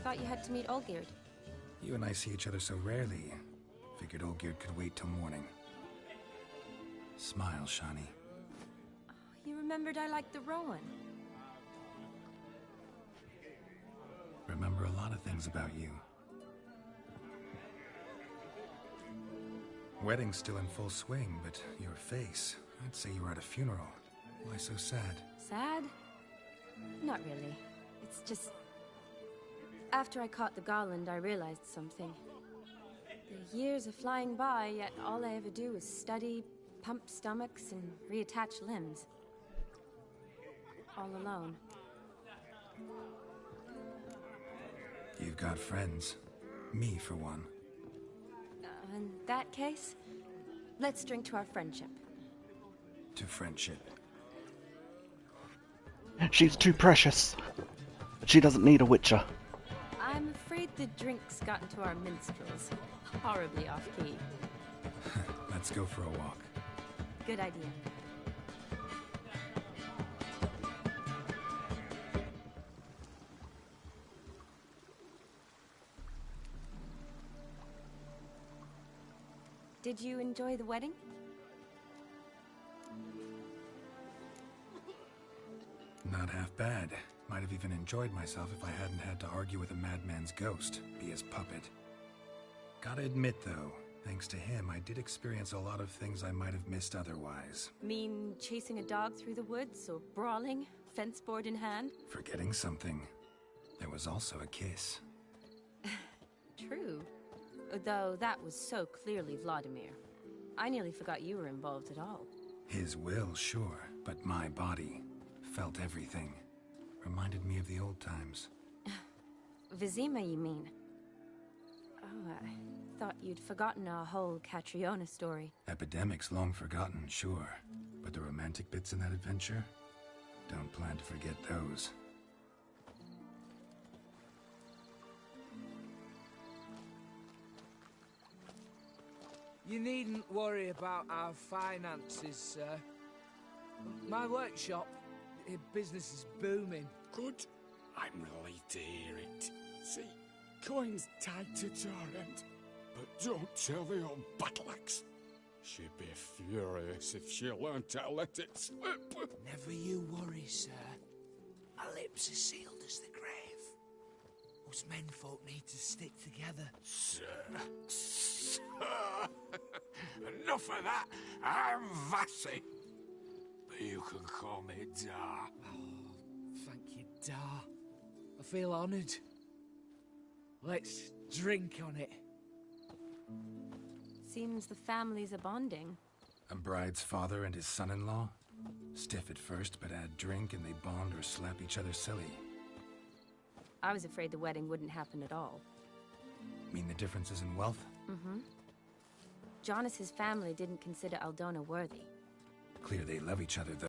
Thought you had to meet Olgierd. You and I see each other so rarely. Figured Olgierd could wait till morning. Smile, Shani. Oh, you remembered I liked the Rowan. Remember a lot of things about you. Wedding's still in full swing, but your face, I'd say you were at a funeral. Why so sad? Sad? Not really. It's just... After I caught the garland, I realized something. The years are flying by, yet all I ever do is study, pump stomachs, and reattach limbs. All alone. You've got friends. Me, for one. In that case, let's drink to our friendship. To friendship. She's too precious. She doesn't need a witcher. I'm afraid the drink's got into our minstrels. Horribly off-key. Let's go for a walk. Good idea. Did you enjoy the wedding? Not half bad. Might have even enjoyed myself if I hadn't had to argue with a madman's ghost, be his puppet. Gotta admit, though, thanks to him, I did experience a lot of things I might have missed otherwise. Mean chasing a dog through the woods, or brawling, fence board in hand? Forgetting something. There was also a kiss. True. Though that was so clearly Vladimir. I nearly forgot you were involved at all. His will, sure, but my body felt everything. Reminded me of the old times. Vizima, you mean? Oh, I thought you'd forgotten our whole Catriona story. Epidemics long forgotten, sure. But the romantic bits in that adventure? Don't plan to forget those. You needn't worry about our finances, sir. My workshop, business is booming. Good. I'm relieved to hear it. See, coin's tied to Torrent, but don't tell the old battle-axe. She'd be furious if she learned to let it slip. Never you worry, sir. Our lips are sealed as the grave. Us menfolk need to stick together. Sir. Enough of that. I'm Vassy. But you can call me Dar. Oh, thank you, Dar. I feel honoured. Let's drink on it. Seems the families are bonding. A bride's father and his son-in-law? Stiff at first, but add drink and they bond or slap each other silly. I was afraid the wedding wouldn't happen at all. Mean the differences in wealth? Mm-hmm. Jonas's family didn't consider Aldona worthy. Clear they love each other, though.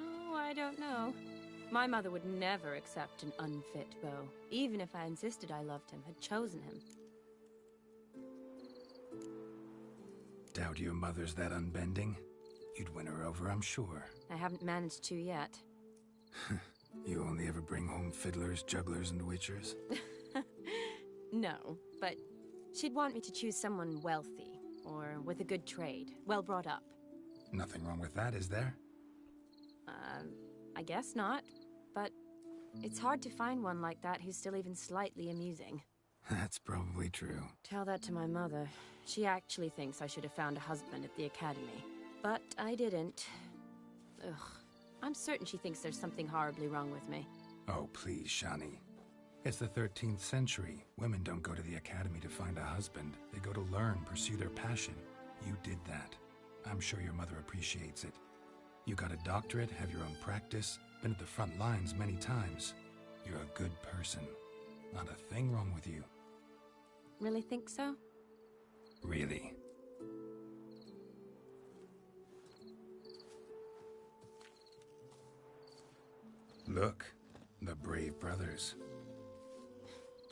Oh, I don't know. My mother would never accept an unfit beau, even if I insisted I loved him, had chosen him. Doubt your mother's that unbending? You'd win her over, I'm sure. I haven't managed to yet. You only ever bring home fiddlers, jugglers, and witchers? No, but she'd want me to choose someone wealthy, or with a good trade, well brought up. Nothing wrong with that, is there? I guess not, but it's hard to find one like that who's still even slightly amusing. That's probably true. Tell that to my mother. She actually thinks I should have found a husband at the academy. But I didn't. Ugh. I'm certain she thinks there's something horribly wrong with me. Oh, please, Shani. It's the 13th century. Women don't go to the academy to find a husband. They go to learn, pursue their passion. You did that. I'm sure your mother appreciates it. You got a doctorate, have your own practice, been at the front lines many times. You're a good person. Not a thing wrong with you. Really think so? Really. Look, the brave brothers.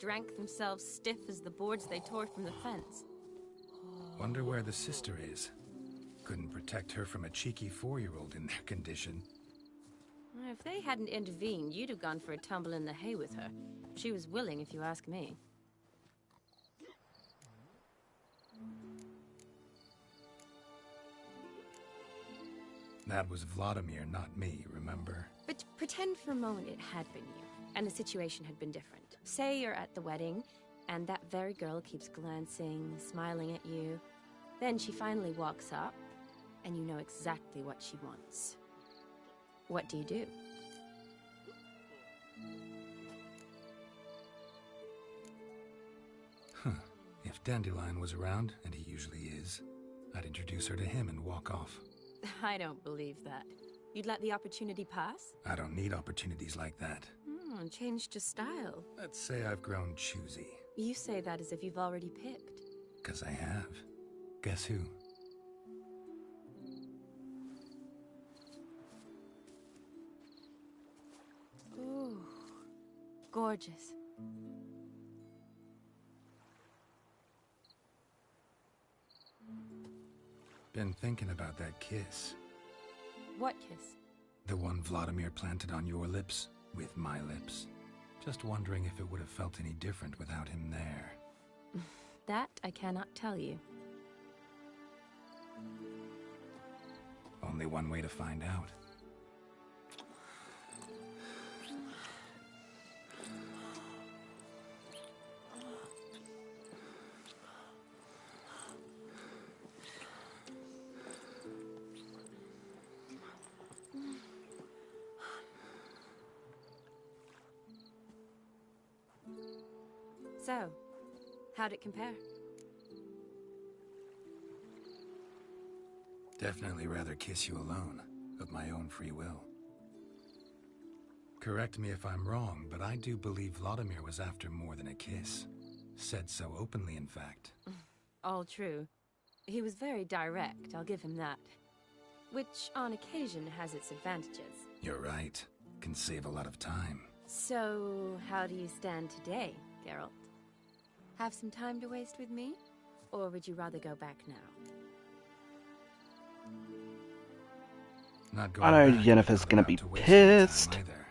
Drank themselves stiff as the boards they tore from the fence. Wonder where the sister is. Couldn't protect her from a cheeky 4-year-old in their condition. If they hadn't intervened, you'd have gone for a tumble in the hay with her. She was willing, if you ask me. That was Vladimir, not me, remember? But pretend for a moment it had been you, and the situation had been different. Say you're at the wedding, and that very girl keeps glancing, smiling at you. Then she finally walks up, and you know exactly what she wants. What do you do? If Dandelion was around, and he usually is, I'd introduce her to him and walk off. I don't believe that. You'd let the opportunity pass? I don't need opportunities like that. Changed your style. Let's say I've grown choosy. You say that as if you've already picked. 'Cause I have. Guess who? Ooh, gorgeous. Been thinking about that kiss. What kiss? The one Vladimir planted on your lips, with my lips. Just wondering if it would have felt any different without him there. That I cannot tell you. Only one way to find out. So, how'd it compare? Definitely rather kiss you alone, of my own free will. Correct me if I'm wrong, but I do believe Vladimir was after more than a kiss. Said so openly, in fact. All true. He was very direct, I'll give him that. Which, on occasion, has its advantages. You're right. Can save a lot of time. So, how do you stand today, Geralt? Have some time to waste with me? Or would you rather go back now? Not going I know back, Yennefer's but gonna about be to waste any time pissed. either.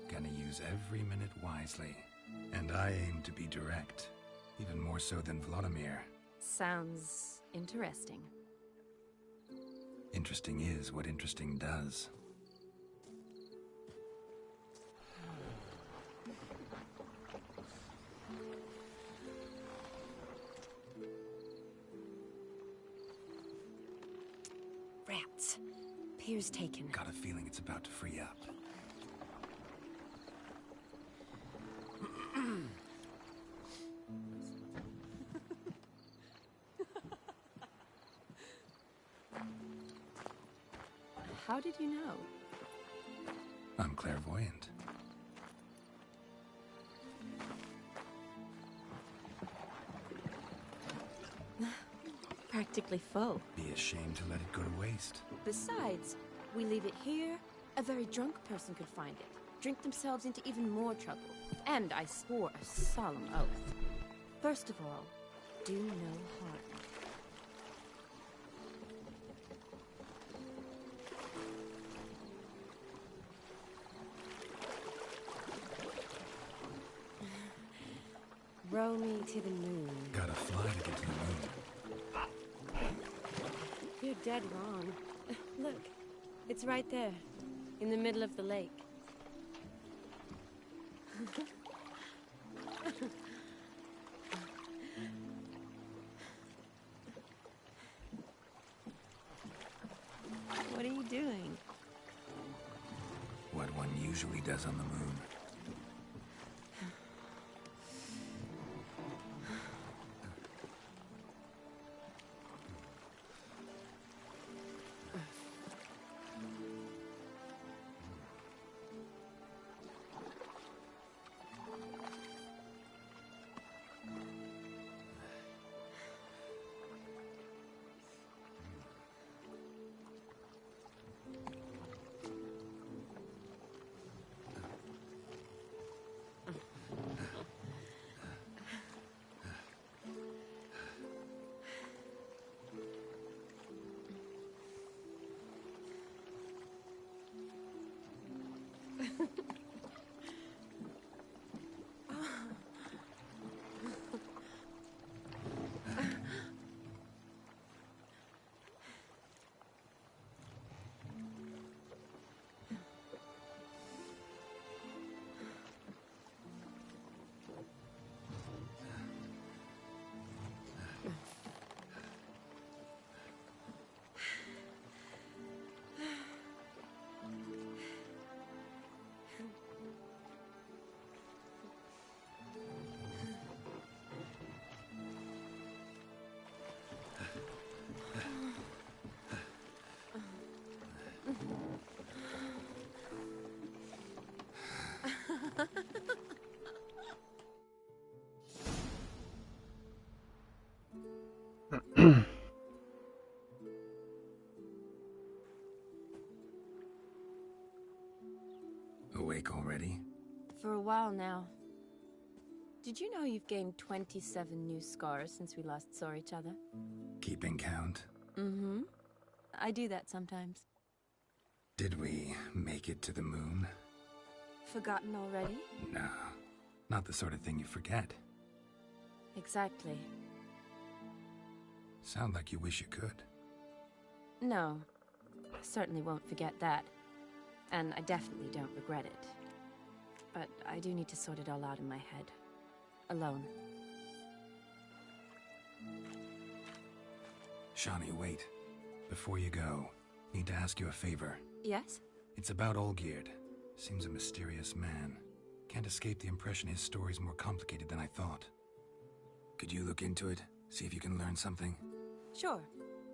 Gonna use every minute wisely. And I aim to be direct. Even more so than Vladimir. Sounds interesting. Interesting is what interesting does. Rats. Pier's taken. Got a feeling it's about to free up. How did you know? I'm clairvoyant. Practically full. Be ashamed to let it go to waste. Besides, we leave it here, a very drunk person could find it, drink themselves into even more trouble. And I swore a solemn oath. First of all, do no harm. Row me to the moon. Gotta fly to get to the moon. You're dead wrong. Look, it's right there, in the middle of the lake. What are you doing? What one usually does on the moon. awake already? For a while now. Did you know you've gained 27 new scars since we last saw each other? Keeping count? Mm-hmm. I do that sometimes. Did we make it to the moon? Forgotten already? No, not the sort of thing you forget. Exactly. Sound like you wish you could. No, I certainly won't forget that. And I definitely don't regret it. But I do need to sort it all out in my head. Alone. Shani, wait. Before you go, need to ask you a favor. Yes? It's about Olgierd. Seems a mysterious man. Can't escape the impression his story's more complicated than I thought. Could you look into it? See if you can learn something? Sure.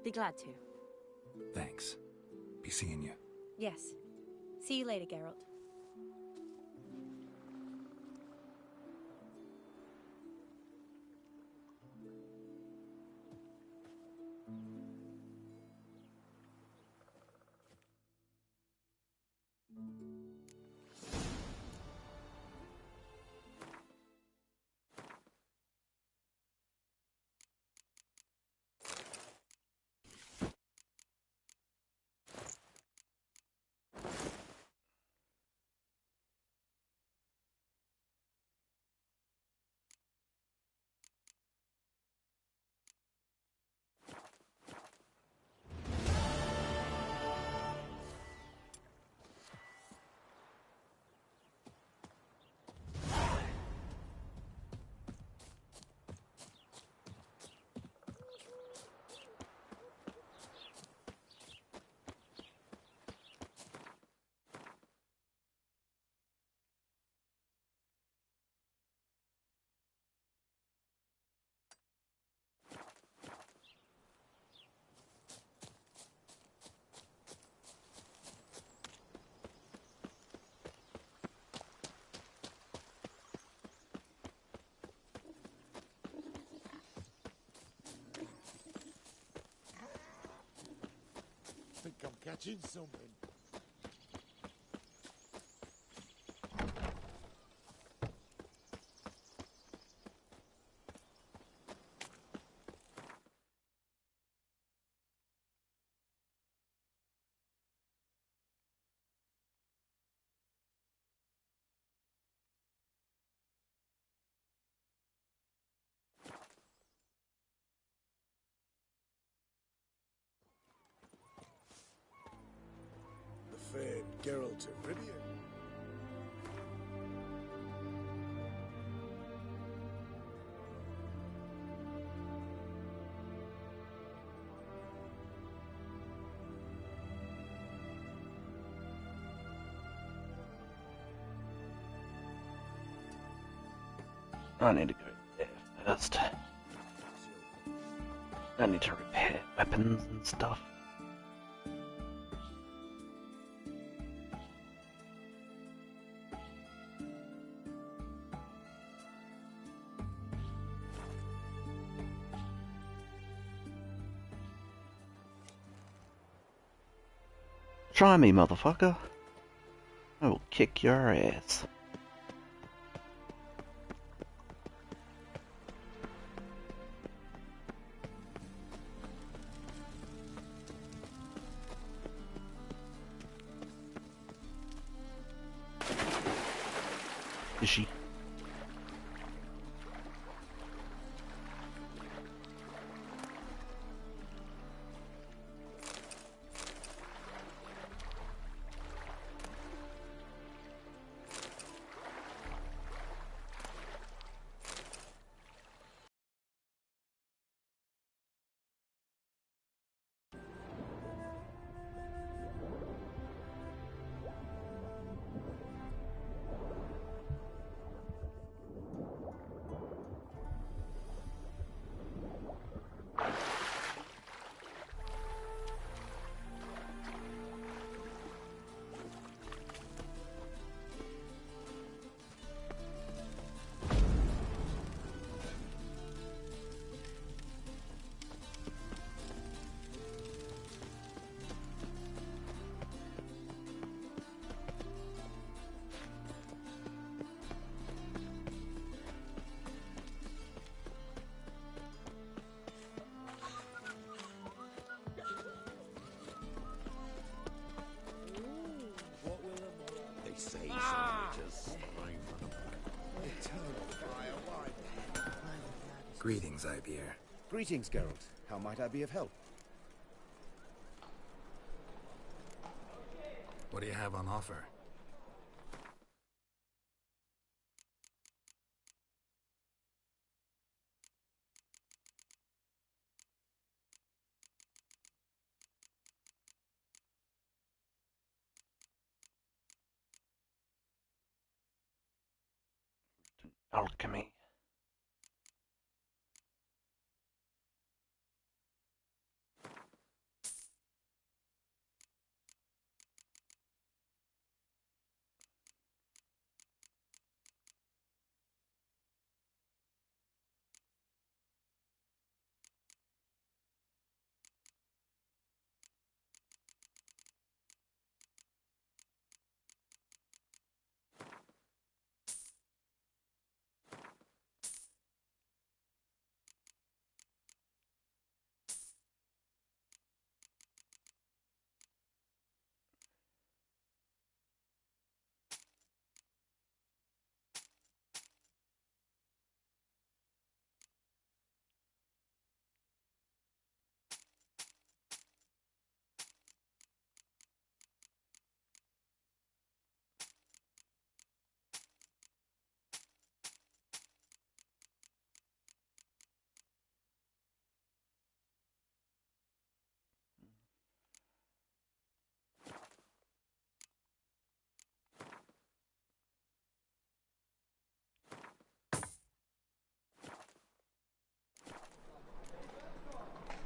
Be glad to. Thanks. Be seeing you. Yes. See you later, Geralt. Think I'm catching something. The famed Geralt of Rivia. I need to go there first. I need to repair weapons and stuff. Try me, motherfucker. I will kick your ass. Is she? Greetings, Ivier. Greetings, Geralt. How might I be of help? What do you have on offer? Alchemy.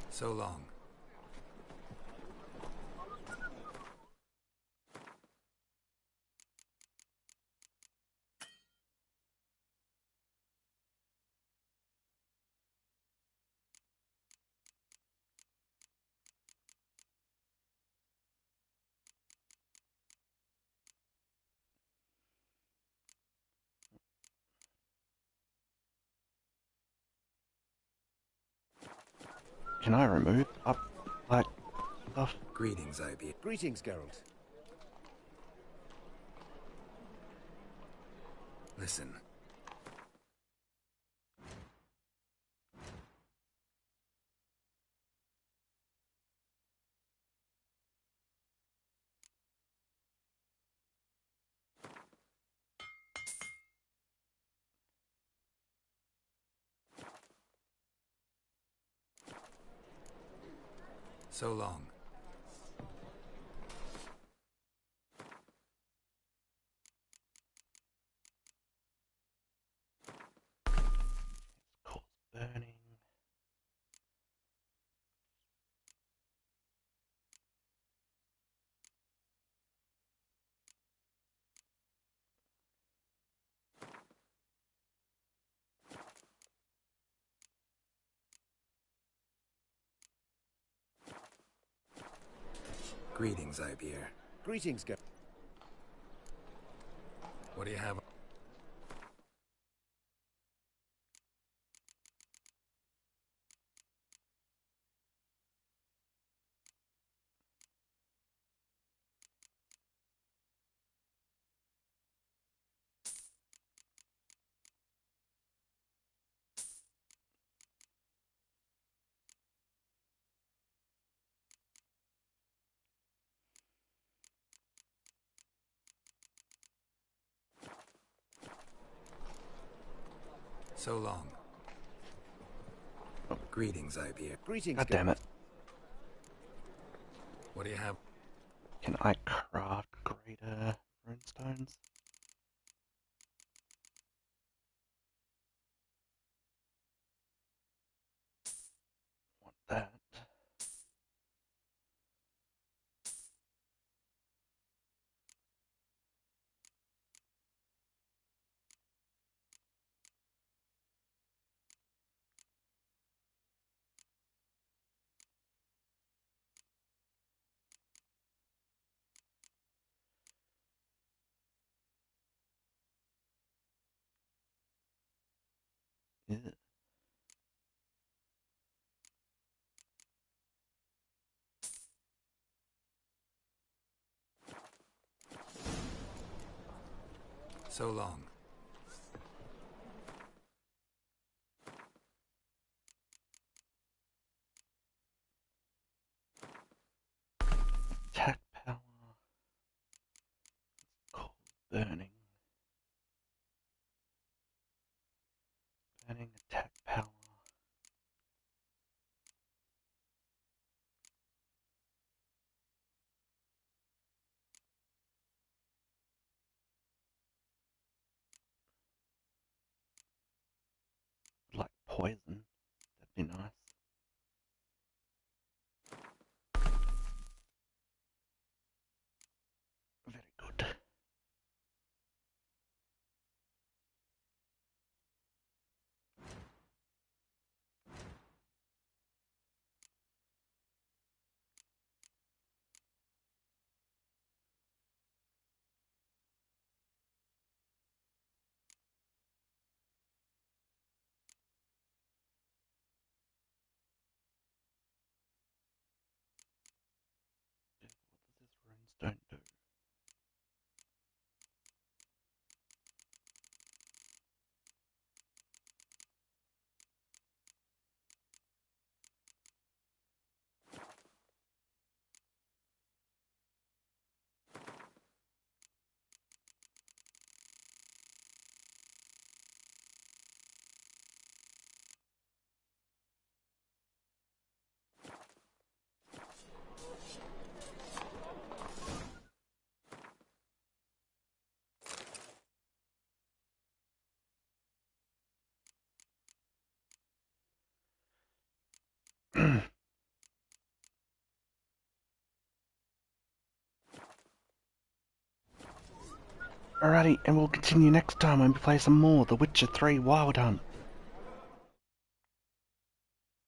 So long. Can I remove up like stuff? Greetings, Ivier. Greetings, Geralt. Listen. So long. Cause burning. Greetings, Ivier. Greetings, Geralt. What do you have? So long. Oh. Greetings, Ivier. Greetings, God damn it. What do you have? Can I craft greater runestones? Want that. Yeah. So long. attack power. Cold burning. Burning attack power. Like poison. That'd be nice. Very good. What does this runestone do? Alrighty, and we'll continue next time when we play some more The Witcher 3 Wild Hunt.